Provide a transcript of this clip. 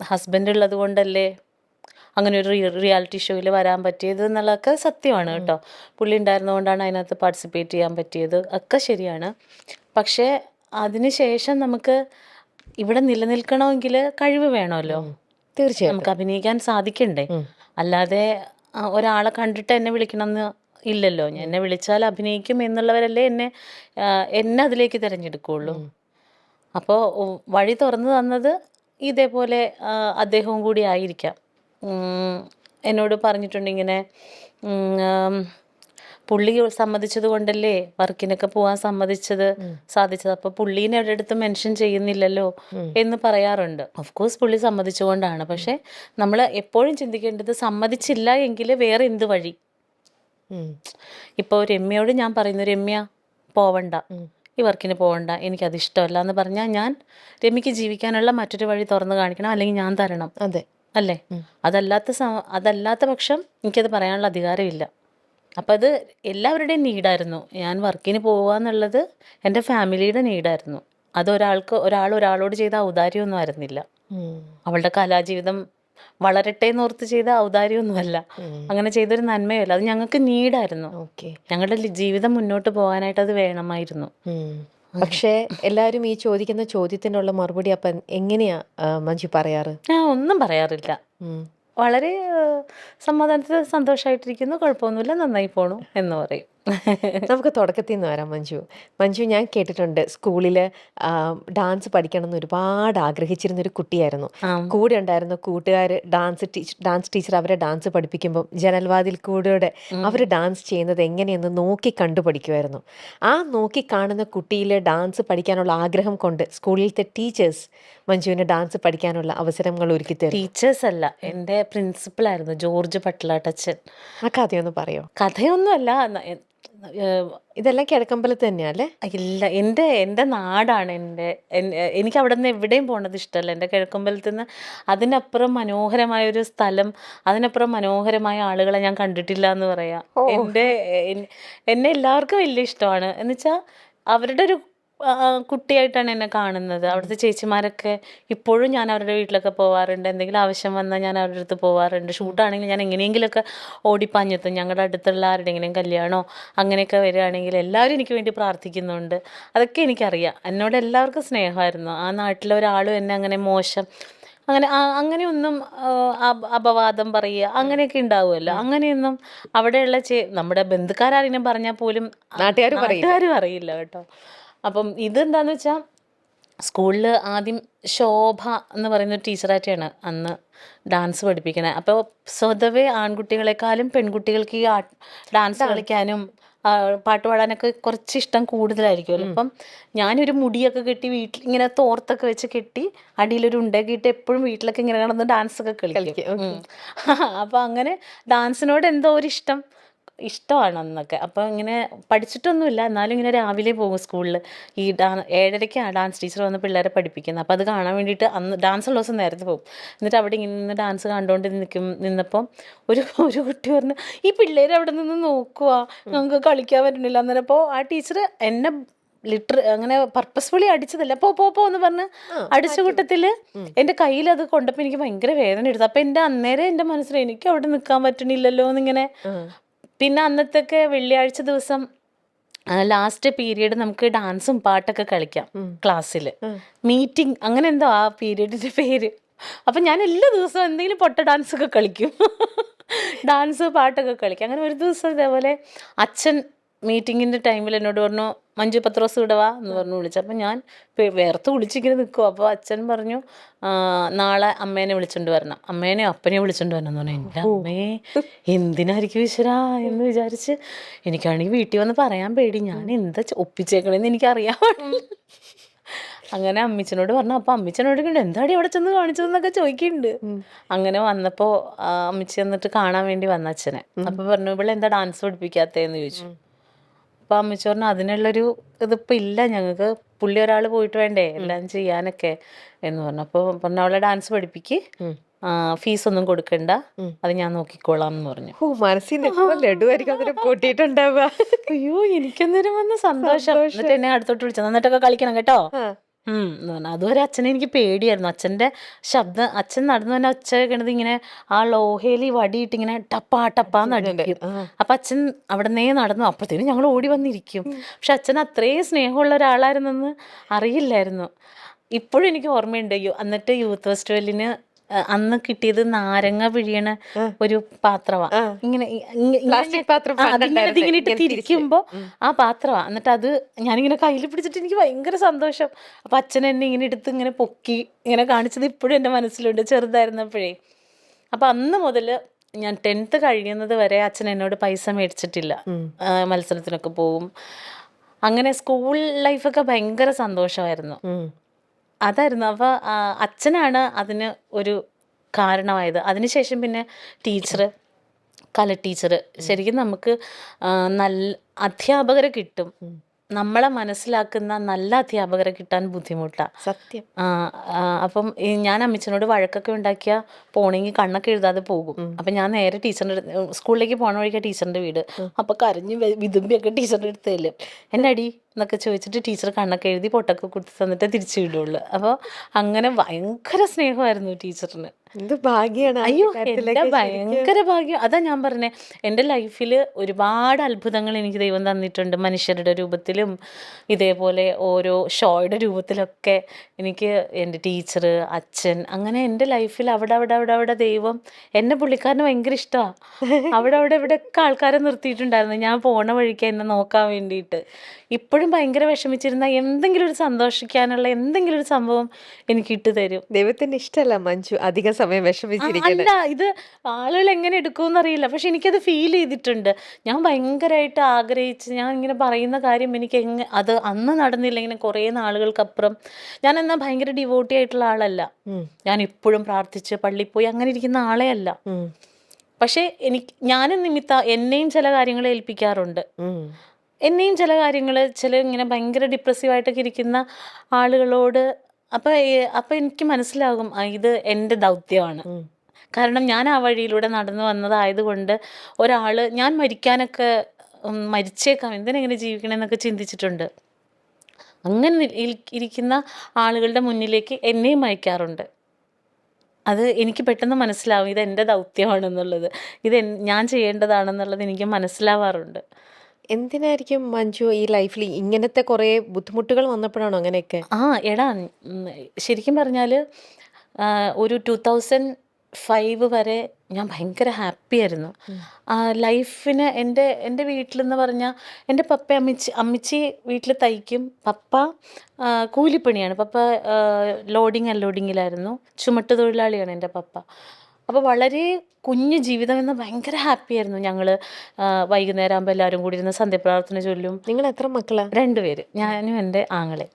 Husband ഉള്ളത് കൊണ്ടല്ലേ അങ്ങനെ ഒരു റിയാലിറ്റി ഷോയിൽ വരാൻ പറ്റിയത് എന്നുള്ളതൊക്കെ സത്യമാണ് കേട്ടോ. പുള്ളി ഉണ്ടായിരുന്നതുകൊണ്ടാണ് അതിനകത്ത് പാർട്ടിസിപ്പേറ്റ് ചെയ്യാൻ പറ്റിയത്, ഒക്കെ ശരിയാണ്. പക്ഷേ അതിന് ശേഷം നമുക്ക് ഇവിടെ നിലനിൽക്കണമെങ്കിൽ കഴിവ് വേണമല്ലോ. തീർച്ചയായിട്ടും നമുക്ക് അഭിനയിക്കാൻ സാധിക്കണ്ടേ. അല്ലാതെ ഒരാളെ കണ്ടിട്ട് എന്നെ വിളിക്കണമെന്ന് ഇല്ലല്ലോ. എന്നെ വിളിച്ചാൽ അഭിനയിക്കും എന്നുള്ളവരല്ലേ എന്നെ അതിലേക്ക് തിരഞ്ഞെടുക്കുകയുള്ളൂ. അപ്പോൾ വഴി തുറന്നു തന്നത് ഇതേപോലെ അദ്ദേഹവും കൂടി ആയിരിക്കാം. എന്നോട് പറഞ്ഞിട്ടുണ്ട് ഇങ്ങനെ, പുള്ളി സമ്മതിച്ചത് കൊണ്ടല്ലേ വർക്കിനൊക്കെ പോകാൻ സാധിച്ചത്. അപ്പോൾ പുള്ളീനെ ഒരിടത്ത് മെൻഷൻ ചെയ്യുന്നില്ലല്ലോ എന്ന് പറയാറുണ്ട്. ഓഫ് കോഴ്സ് പുള്ളി സമ്മതിച്ചുകൊണ്ടാണ്. പക്ഷെ നമ്മൾ എപ്പോഴും ചിന്തിക്കേണ്ടത് സമ്മതിച്ചില്ല എങ്കിൽ വേറെ എന്ത് വഴി. ഇപ്പോൾ രമ്യയോട് ഞാൻ പറയുന്നു, രമ്യ പോവണ്ട, ഈ വർക്കിന് പോകണ്ട, എനിക്കത് ഇഷ്ടമല്ല എന്ന് പറഞ്ഞാൽ ഞാൻ രമ്യക്ക് ജീവിക്കാനുള്ള മറ്റൊരു വഴി തുറന്നു കാണിക്കണം, അല്ലെങ്കിൽ ഞാൻ തരണം. അതെ അല്ലേ? അതല്ലാത്ത പക്ഷം എനിക്കത് പറയാനുള്ള അധികാരമില്ല. അപ്പം അത് എല്ലാവരുടെയും നീഡായിരുന്നു. ഞാൻ വർക്കിന് പോവുക എന്നുള്ളത് എൻ്റെ ഫാമിലിയുടെ നീഡായിരുന്നു. അത് ഒരാളോട് ചെയ്ത ഔദാര്യമൊന്നും ആയിരുന്നില്ല. അവളുടെ കലാജീവിതം വളരട്ടെ എന്നോർത്ത് ചെയ്ത ഔദാര്യമൊന്നുമല്ല, അങ്ങനെ ചെയ്തൊരു നന്മയല്ല. അത് ഞങ്ങൾക്ക് നീഡായിരുന്നു. ഞങ്ങളുടെ ജീവിതം മുന്നോട്ട് പോകാനായിട്ട് അത് വേണമായിരുന്നു. പക്ഷേ എല്ലാവരും ഈ ചോദിക്കുന്ന ചോദ്യത്തിനുള്ള മറുപടി അപ്പം എങ്ങനെയാ മഞ്ജു പറയാറ്? ഞാൻ ഒന്നും പറയാറില്ല. വളരെ സമാധാനത്തിൽ സന്തോഷമായിട്ടിരിക്കുന്നു, കുഴപ്പമൊന്നുമില്ല, നന്നായി പോണു എന്ന് പറയും. നമുക്ക് തുടക്കത്തിൽ നിന്ന് വരാം. മഞ്ജു ഞാൻ കേട്ടിട്ടുണ്ട് സ്കൂളിൽ ഡാൻസ് പഠിക്കണം എന്ന് ഒരുപാട് ആഗ്രഹിച്ചിരുന്നൊരു കുട്ടിയായിരുന്നു. കൂടെ ഉണ്ടായിരുന്ന കൂട്ടുകാർ ഡാൻസ് ടീച്ചർ അവരെ ഡാൻസ് പഠിപ്പിക്കുമ്പം ജനൽവാതിൽ കൂടെ അവർ ഡാൻസ് ചെയ്യുന്നത് എങ്ങനെയെന്ന് നോക്കി കണ്ടു പഠിക്കുമായിരുന്നു. ആ നോക്കി കാണുന്ന കുട്ടിയിൽ ഡാൻസ് പഠിക്കാനുള്ള ആഗ്രഹം കൊണ്ട് സ്കൂളിലത്തെ ടീച്ചേഴ്സ് മഞ്ജുവിന് ഡാൻസ് പഠിക്കാനുള്ള അവസരങ്ങൾ ഒരുക്കി തരും. ടീച്ചേഴ്സ് അല്ല, എൻ്റെ പ്രിൻസിപ്പളായിരുന്നു ജോർജ് പട്ടലാട്ടച്ചൻ. ആ കഥയൊന്ന് പറയോ? കഥയൊന്നുമല്ല, ഇതെല്ലാം കിഴക്കമ്പലത്ത് തന്നെയല്ലേ? ഇല്ല, എൻ്റെ നാടാണ്. എനിക്ക് അവിടെ നിന്ന് എവിടെയും പോണത് ഇഷ്ടമല്ല. എൻ്റെ കിഴക്കമ്പലത്ത് നിന്ന് അതിനപ്പുറം മനോഹരമായൊരു സ്ഥലം, അതിനപ്പുറം മനോഹരമായ ആളുകളെ ഞാൻ കണ്ടിട്ടില്ല എന്ന് പറയാം. എന്നെ എല്ലാവർക്കും വലിയ ഇഷ്ടമാണ്. എന്നുവെച്ചാൽ അവരുടെ ഒരു കുട്ടിയായിട്ടാണ് എന്നെ കാണുന്നത്. അവിടുത്തെ ചേച്ചിമാരൊക്കെ ഇപ്പോഴും ഞാൻ അവരുടെ വീട്ടിലൊക്കെ പോവാറുണ്ട്. എന്തെങ്കിലും ആവശ്യം വന്നാൽ ഞാൻ അവരുടെ അടുത്ത് പോവാറുണ്ട്. ഷൂട്ടാണെങ്കിൽ ഞാൻ എങ്ങനെയെങ്കിലുമൊക്കെ ഓടിപ്പാഞ്ഞെത്തും. ഞങ്ങളുടെ അടുത്തുള്ള ആരുടെയെങ്കിലും കല്യാണമോ അങ്ങനെയൊക്കെ വരികയാണെങ്കിൽ എല്ലാവരും എനിക്ക് വേണ്ടി പ്രാർത്ഥിക്കുന്നുണ്ട്. അതൊക്കെ എനിക്കറിയാം. എന്നോട് എല്ലാവർക്കും സ്നേഹമായിരുന്നു. ആ നാട്ടിലെ ഒരാളും എന്നെ അങ്ങനെ മോശം അങ്ങനെയൊന്നും അപവാദം പറയുക അങ്ങനെയൊക്കെ ഉണ്ടാവുമല്ലോ. അങ്ങനെയൊന്നും അവിടെയുള്ള നമ്മുടെ ബന്ധുക്കാരെങ്കിലും പറഞ്ഞാൽ പോലും നാട്ടുകാർ പറയില്ല കേട്ടോ. അപ്പം ഇതെന്താന്ന് വെച്ചാൽ സ്കൂളിൽ ആദ്യം ശോഭ എന്ന് പറയുന്ന ടീച്ചറായിട്ടാണ് അന്ന് ഡാൻസ് പഠിപ്പിക്കണേ. അപ്പോൾ സ്വതവേ ആൺകുട്ടികളെക്കാളും പെൺകുട്ടികൾക്ക് ഈ ഡാൻസ് കളിക്കാനും പാട്ട് പാടാനൊക്കെ കുറച്ച് ഇഷ്ടം കൂടുതലായിരിക്കുമല്ലോ. അപ്പം ഞാനൊരു മുടിയൊക്കെ കെട്ടി വീട്ടിൽ ഇങ്ങനെ തോർത്തൊക്കെ വെച്ച് കെട്ടി അടിയിലൊരു ഉണ്ടൊക്കെ ഇട്ട് എപ്പോഴും വീട്ടിലൊക്കെ ഇങ്ങനെ കിടന്ന് ഡാൻസൊക്കെ കളിക്കും. അപ്പം അങ്ങനെ ഡാൻസിനോട് എന്തോ ഒരു ഇഷ്ടമാണ് അന്നൊക്കെ. അപ്പോൾ ഇങ്ങനെ പഠിച്ചിട്ടൊന്നുമില്ല, എന്നാലും ഇങ്ങനെ രാവിലെ പോകും സ്കൂളിൽ. ഈ 7:30 ഡാൻസ് ടീച്ചർ വന്ന് പിള്ളേരെ പഠിപ്പിക്കുന്നത്. അപ്പോൾ അത് കാണാൻ വേണ്ടിയിട്ട് അന്ന് ഡാൻസ് ഉള്ള ദിവസം നേരത്തെ പോകും. എന്നിട്ട് അവിടെ ഇങ്ങനെ നിന്ന് ഡാൻസ് കണ്ടുകൊണ്ട് നിന്നപ്പോൾ ഒരു കുട്ടി പറഞ്ഞു, ഈ പിള്ളേർ അവിടെ നിന്ന് നോക്കുക, ഞങ്ങൾക്ക് കളിക്കാൻ പറ്റുന്നില്ല. അന്നേരപ്പോൾ ആ ടീച്ചർ എന്നെ അങ്ങനെ പർപ്പസ്ഫുള്ളി അടിച്ചതല്ല, പോ എന്ന് പറഞ്ഞ് അടിച്ച കൂട്ടത്തിൽ എൻ്റെ കയ്യിൽ അത് കൊണ്ടപ്പോൾ എനിക്ക് ഭയങ്കര വേദന എടുത്തു. അപ്പം എൻ്റെ മനസ്സിൽ എനിക്ക് അവിടെ നിൽക്കാൻ പറ്റണില്ലല്ലോ എന്നിങ്ങനെ. പിന്നെ അന്നത്തൊക്കെ വെള്ളിയാഴ്ച ദിവസം ലാസ്റ്റ് പീരീഡ് നമുക്ക് ഡാൻസും പാട്ടൊക്കെ കളിക്കാം ക്ലാസ്സിൽ. മീറ്റിംഗ് അങ്ങനെ എന്തോ ആ പീരീഡിൻ്റെ പേര്. അപ്പം ഞാൻ എല്ലാ ദിവസവും എന്തെങ്കിലും പൊട്ട ഡാൻസൊക്കെ കളിക്കും, ഡാൻസ് പാട്ടൊക്കെ കളിക്കും. അങ്ങനെ ഒരു ദിവസം ഇതേപോലെ അച്ഛൻ മീറ്റിങ്ങിൻ്റെ ടൈമിൽ എന്നോട് പറഞ്ഞു, മഞ്ജു പത്രോസ് വിടവാ എന്ന് പറഞ്ഞു വിളിച്ചു. അപ്പം ഞാൻ വേർത്ത് വിളിച്ചിങ്ങനെ നിൽക്കും. അപ്പോൾ അച്ഛൻ പറഞ്ഞു, നാളെ അമ്മേനെ വിളിച്ചോണ്ട് വരണം, അമ്മേനെയോ അപ്പനെയോ വിളിച്ചോണ്ട് വരണം എന്ന് പറഞ്ഞു. എൻ്റെ അമ്മയെ എന്തിനായിരിക്കും ഈശ്വരാ എന്ന് വിചാരിച്ച് എനിക്കാണെങ്കിൽ വീട്ടിൽ വന്ന് പറയാൻ പേടി, ഞാൻ എന്താ ഒപ്പിച്ചേക്കണേന്ന് എനിക്കറിയാൻ പാടില്ല. അങ്ങനെ അമ്മച്ചനോട് പറഞ്ഞു. അപ്പോൾ അമ്മച്ചനോട് എന്താടി അവിടെ ചെന്ന് കാണിച്ചതെന്നൊക്കെ ചോദിക്കുന്നുണ്ട്. അങ്ങനെ വന്നപ്പോൾ അമ്മച്ചി വന്നിട്ട് കാണാൻ വേണ്ടി വന്ന അച്ഛനെ. അപ്പോൾ പറഞ്ഞു, ഇവിടെ എന്താ ഡാൻസ് പഠിപ്പിക്കാത്തതെന്ന് ചോദിച്ചു. അപ്പോൾ അമ്മച്ചി പറഞ്ഞു, അതിനുള്ളൊരു ഇതിപ്പോൾ ഇല്ല ഞങ്ങൾക്ക്, പുള്ളി ഒരാൾ പോയിട്ട് വേണ്ടേ എല്ലാം ചെയ്യാനൊക്കെ എന്ന് പറഞ്ഞു. അപ്പോൾ പറഞ്ഞു, അവളെ ഡാൻസ് പഠിപ്പിക്ക്, ഫീസൊന്നും കൊടുക്കണ്ട, അത് ഞാൻ നോക്കിക്കോളാം എന്ന് പറഞ്ഞു. അയ്യോ, എനിക്കന്നേരം വന്ന സന്തോഷം. എന്നിട്ട് എന്നെ അടുത്തോട്ട് വിളിച്ചു, നന്നായിട്ടൊക്കെ കളിക്കണം കേട്ടോ എന്ന് പറഞ്ഞാൽ അതുവരെ അച്ഛനെ എനിക്ക് പേടിയായിരുന്നു. അച്ഛൻ്റെ ശബ്ദം, അച്ഛൻ നടന്നു തന്നെ ഒച്ച കേൾക്കണത് ഇങ്ങനെ ആ ലോഹയിൽ ഈ വടിയിട്ട് ഇങ്ങനെ ടപ്പാ ടപ്പാന്ന് അടിക്കും. അപ്പം അച്ഛൻ അവിടെ നിന്നേ നടന്നു, അപ്പോഴത്തേനും ഞങ്ങൾ ഓടി വന്നിരിക്കും. പക്ഷെ അച്ഛൻ അത്രയും സ്നേഹമുള്ള ഒരാളായിരുന്നെന്ന് അറിയില്ലായിരുന്നു. ഇപ്പോഴും എനിക്ക് ഓർമ്മയുണ്ട്. എന്നിട്ട് യൂത്ത് ഫെസ്റ്റിവലിന് അന്ന് കിട്ടിയത് നാരങ്ങ പിഴിയണ ഒരു പാത്രമാണ്. ഇങ്ങനെ പ്ലാസ്റ്റിക് പാത്രം അതിങ്ങനെ ഇതിങ്ങനെ ഇട്ട് തിരിക്കുമ്പോൾ ആ പാത്രമാണ്. എന്നിട്ട് അത് ഞാനിങ്ങനെ കയ്യിൽ പിടിച്ചിട്ട് എനിക്ക് ഭയങ്കര സന്തോഷം. അപ്പം അച്ഛൻ എന്നെ ഇങ്ങനെ എടുത്ത് ഇങ്ങനെ പൊക്കി ഇങ്ങനെ കാണിച്ചത് ഇപ്പോഴും എൻ്റെ മനസ്സിലുണ്ട്, ചെറുതായിരുന്നപ്പോഴേ. അപ്പം അന്ന് മുതൽ ഞാൻ 10th കഴിയുന്നത് വരെ അച്ഛൻ എന്നോട് പൈസ മേടിച്ചിട്ടില്ല. മത്സരത്തിനൊക്കെ പോവും. അങ്ങനെ സ്കൂൾ ലൈഫൊക്കെ ഭയങ്കര സന്തോഷമായിരുന്നു. അതായിരുന്നു. അപ്പോൾ അച്ഛനാണ് അതിന് ഒരു കാരണമായത്. അതിനുശേഷം പിന്നെ ടീച്ചർ, കല ടീച്ചർ, ശരിക്കും നമുക്ക് നല്ല അധ്യാപകരെ കിട്ടും. നമ്മളെ മനസ്സിലാക്കുന്ന നല്ല അധ്യാപകരെ കിട്ടാൻ ബുദ്ധിമുട്ടാണ്. സത്യം. അപ്പം ഞാൻ അമ്മച്ചനോട് വഴക്കൊക്കെ ഉണ്ടാക്കിയാൽ പോണെങ്കിൽ കണ്ണൊക്കെ എഴുതാതെ പോകും. അപ്പം ഞാൻ നേരെ ടീച്ചറിൻ്റെ സ്കൂളിലേക്ക് പോകണ വഴിക്കാണ് ടീച്ചറിൻ്റെ വീട്. അപ്പം കരഞ്ഞ് വിതുമ്പിയൊക്കെ ടീച്ചറിൻ്റെ അടുത്ത് തരും. എൻ്റെ അടി എന്നൊക്കെ ചോദിച്ചിട്ട് ടീച്ചർ കണ്ണൊക്കെ എഴുതി പൊട്ടൊക്കെ കൊടുത്ത് തന്നിട്ട് തിരിച്ചു വിടുള്ളൂ. അപ്പോൾ അങ്ങനെ ഭയങ്കര സ്നേഹമായിരുന്നു ടീച്ചറിന്. എന്ത് ഭാഗ്യാണ്. അയ്യോ, എൻ്റെ ഭയങ്കര ഭാഗ്യം. അതാ ഞാൻ പറഞ്ഞേ, എൻ്റെ ലൈഫിൽ ഒരുപാട് അത്ഭുതങ്ങൾ എനിക്ക് ദൈവം തന്നിട്ടുണ്ട്. മനുഷ്യരുടെ രൂപത്തിലും ഇതേപോലെ ഓരോ ഷോയുടെ രൂപത്തിലൊക്കെ എനിക്ക് എൻ്റെ ടീച്ചർ, അച്ഛൻ, അങ്ങനെ എൻ്റെ ലൈഫിൽ അവിടെ ദൈവം എന്നെ പുള്ളിക്കാരന് ഭയങ്കര ഇഷ്ടമാണ്. അവിടെ ഇവിടെയൊക്കെ ആൾക്കാരെ നിർത്തിയിട്ടുണ്ടായിരുന്നു ഞാൻ പോണ വഴിക്ക് എന്നെ നോക്കാൻ വേണ്ടിയിട്ട്. ഇപ്പോഴും ഭയങ്കര വിഷമിച്ചിരുന്ന എന്തെങ്കിലും ഒരു സന്തോഷിക്കാനുള്ള എന്തെങ്കിലും ഒരു സംഭവം എനിക്ക് ഇട്ട് തരും. ദൈവത്തിന് ഇഷ്ടമല്ല മഞ്ജു അധിക സമയം വിഷമിച്ചിരിക്കുന്നത്. അല്ല, ഇത് ആളുകൾ എങ്ങനെ എടുക്കുമെന്നറിയില്ല, പക്ഷെ എനിക്കത് ഫീൽ ചെയ്തിട്ടുണ്ട്. ഞാൻ ഭയങ്കരമായിട്ട് ആഗ്രഹിച്ച് ഞാൻ ഇങ്ങനെ പറയുന്ന കാര്യം എനിക്ക് അത് അന്ന് നടന്നില്ല. ഇങ്ങനെ കുറേ നാളുകൾക്കപ്പുറം ഞാൻ എന്നാൽ ഭയങ്കര ഡിവോട്ടി ആയിട്ടുള്ള ആളല്ല. ഞാൻ ഇപ്പോഴും പ്രാർത്ഥിച്ച് പള്ളിയിൽ പോയി അങ്ങനെ ഇരിക്കുന്ന ആളെ അല്ല. പക്ഷെ ഞാനും എന്നെയും ചില കാര്യങ്ങൾ ഏൽപ്പിക്കാറുണ്ട്. എന്നെയും ചില കാര്യങ്ങൾ ഇങ്ങനെ ഭയങ്കര ഡിപ്രസീവായിട്ടൊക്കെ ഇരിക്കുന്ന ആളുകളോട് അപ്പം എനിക്ക് മനസ്സിലാകും ഇത് എൻ്റെ ദൗത്യമാണ്. കാരണം ഞാൻ ആ വഴിയിലൂടെ നടന്നു വന്നതായതുകൊണ്ട് ഞാൻ മരിക്കാനൊക്കെ മരിച്ചേക്കാം, എന്തിനെങ്ങനെ ജീവിക്കണമെന്നൊക്കെ ചിന്തിച്ചിട്ടുണ്ട്. അങ്ങനെ ഇരിക്കുന്ന ആളുകളുടെ മുന്നിലേക്ക് എന്നെയും അയക്കാറുണ്ട്. അത് എനിക്ക് പെട്ടെന്ന് മനസ്സിലാവും ഇത് എൻ്റെ ദൗത്യമാണെന്നുള്ളത്, ഇത് ഞാൻ ചെയ്യേണ്ടതാണെന്നുള്ളത് എനിക്ക് മനസ്സിലാവാറുണ്ട്. എന്തിനായിരിക്കും മഞ്ജു ഈ ലൈഫിൽ ഇങ്ങനത്തെ കുറേ ബുദ്ധിമുട്ടുകൾ വന്നപ്പോഴാണോ അങ്ങനെയൊക്കെ? എടാ, ശരിക്കും പറഞ്ഞാൽ ഒരു 2005 വരെ ഞാൻ ഭയങ്കര ഹാപ്പി ആയിരുന്നു. ലൈഫിന് എൻ്റെ വീട്ടിലെന്ന് പറഞ്ഞാൽ എൻ്റെ പപ്പ അമ്മച്ചി വീട്ടിൽ തയ്ക്കും, പപ്പ കൂലിപ്പണിയാണ്. പപ്പ ലോഡിങ് അൺലോഡിങ്ങിലായിരുന്നു, ചുമട്ട് തൊഴിലാളിയാണ് എൻ്റെ പപ്പ. അപ്പോൾ വളരെ കുഞ്ഞു ജീവിതം എന്ന് ഭയങ്കര ഹാപ്പി ആയിരുന്നു ഞങ്ങൾ. വൈകുന്നേരം ആകുമ്പോൾ എല്ലാവരും കൂടി ഇരുന്ന് സന്ധ്യപ്രാർത്ഥന ചൊല്ലും. നിങ്ങൾ എത്ര മക്കളാ? 2 പേര്, ഞാനും എൻ്റെ ആങ്ങളെ.